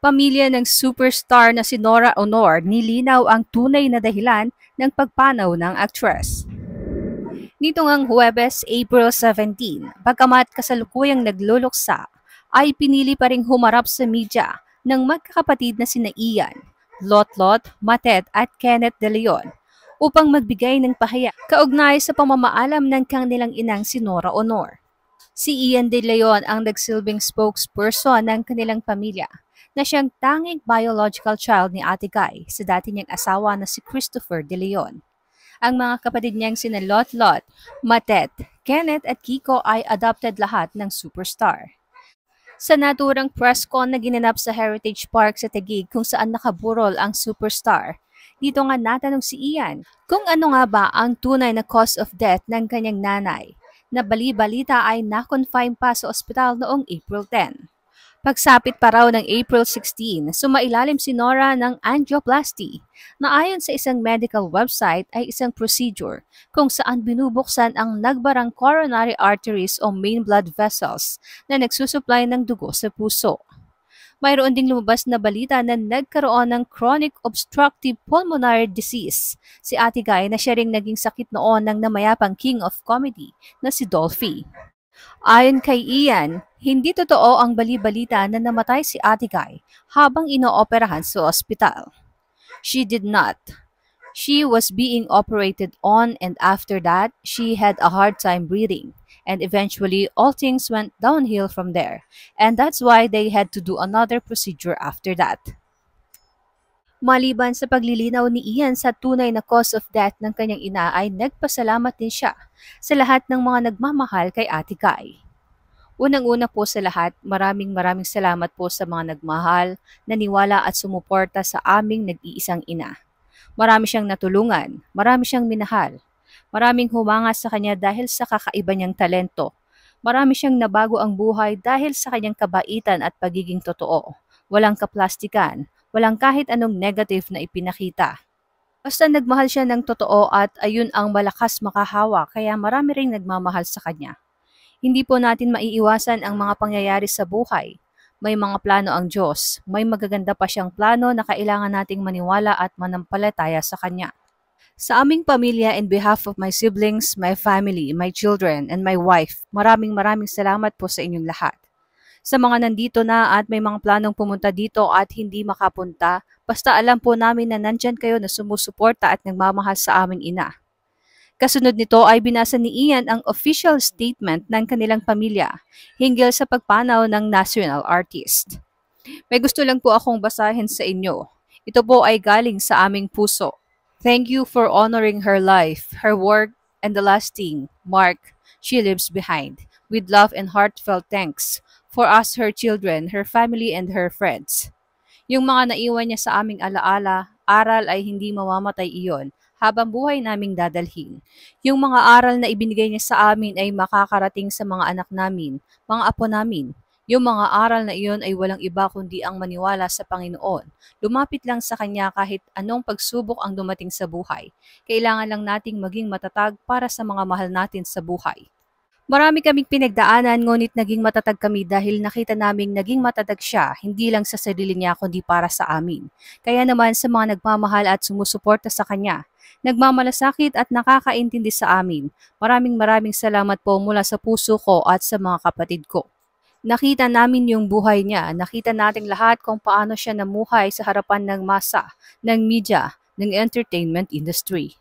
Pamilya ng superstar na si Nora Honor nilinaw ang tunay na dahilan ng pagpanaw ng aktres. Nito ngang Huwebes, April 17, bagamat kasalukuyang nagluluksa, ay pinili pa ring humarap sa media ng magkakapatid na sina Ian, Lotlot, Matet at Kenneth De Leon upang magbigay ng pahayag kaugnay sa pamamaalam ng kanilang inang si Nora Honor. Si Ian De Leon ang nagsilbing spokesperson ng kanilang pamilya na siyang tanging biological child ni Ate Guy sa dati niyang asawa na si Christopher De Leon. Ang mga kapatid niyang sina Lot, Matet, Kenneth at Kiko ay adopted lahat ng superstar. Sa naturang press con na ginanap sa Heritage Park sa Taguig kung saan nakaburol ang superstar, dito nga natanong si Ian kung ano nga ba ang tunay na cause of death ng kanyang nanay na bali-balita ay na-confine pa sa ospital noong April 10. Pagsapit pa raw ng April 16, sumailalim si Nora ng angioplasty na ayon sa isang medical website ay isang procedure kung saan binubuksan ang nagbarang coronary arteries o main blood vessels na nagsusupply ng dugo sa puso. Mayroon ding lumabas na balita na nagkaroon ng chronic obstructive pulmonary disease si Ate Guy na siya ring naging sakit noon ng namayapang king of comedy na si Dolphy. Ayon kay Ian, hindi totoo ang bali-balita na namatay si Ate Guy habang inooperahan sa ospital. She did not. She was being operated on and after that, she had a hard time breathing. And eventually, all things went downhill from there. And that's why they had to do another procedure after that. Maliban sa paglilinaw ni Ian sa tunay na cause of death ng kanyang ina ay nagpasalamat din siya sa lahat ng mga nagmamahal kay Ate Guy. Unang-una po sa lahat, maraming salamat po sa mga nagmahal, naniwala at sumuporta sa aming nag-iisang ina. Marami siyang natulungan, marami siyang minahal. Maraming humanga sa kanya dahil sa kakaiba niyang talento. Marami siyang nabago ang buhay dahil sa kanyang kabaitan at pagiging totoo. Walang kaplastikan, walang kahit anong negative na ipinakita. Basta nagmahal siya ng totoo at ayun ang malakas makahawa kaya marami ring nagmamahal sa kanya. Hindi po natin maiiwasan ang mga pangyayari sa buhay. May mga plano ang Diyos. May magaganda pa siyang plano na kailangan nating maniwala at manampalataya sa Kanya. Sa aming pamilya and behalf of my siblings, my family, my children, and my wife, maraming salamat po sa inyong lahat. Sa mga nandito na at may mga planong pumunta dito at hindi makapunta, basta alam po namin na nandyan kayo na sumusuporta at nagmamahal sa aming ina. Kasunod nito ay binasa ni Ian ang official statement ng kanilang pamilya hinggil sa pagpanaw ng national artist. May gusto lang po akong basahin sa inyo. Ito po ay galing sa aming puso. Thank you for honoring her life, her work, and the lasting mark she leaves behind. With love and heartfelt thanks for us, her children, her family, and her friends. Yung mga naiwan niya sa aming alaala, aral ay hindi mamamatay iyon habang buhay naming dadalhin. Yung mga aral na ibinigay niya sa amin ay makakarating sa mga anak namin, mga apo namin. Yung mga aral na iyon ay walang iba kundi ang maniwala sa Panginoon. Lumapit lang sa Kanya kahit anong pagsubok ang dumating sa buhay. Kailangan lang nating maging matatag para sa mga mahal natin sa buhay. Marami kaming pinagdaanan ngunit naging matatag kami dahil nakita naming naging matatag siya, hindi lang sa sarili niya kundi para sa amin. Kaya naman sa mga nagmamahal at sumusuporta sa Kanya, nagmamalasakit at nakakaintindi sa amin, maraming salamat po mula sa puso ko at sa mga kapatid ko. Nakita namin yung buhay niya, nakita nating lahat kung paano siya namuhay sa harapan ng masa, ng media, ng entertainment industry.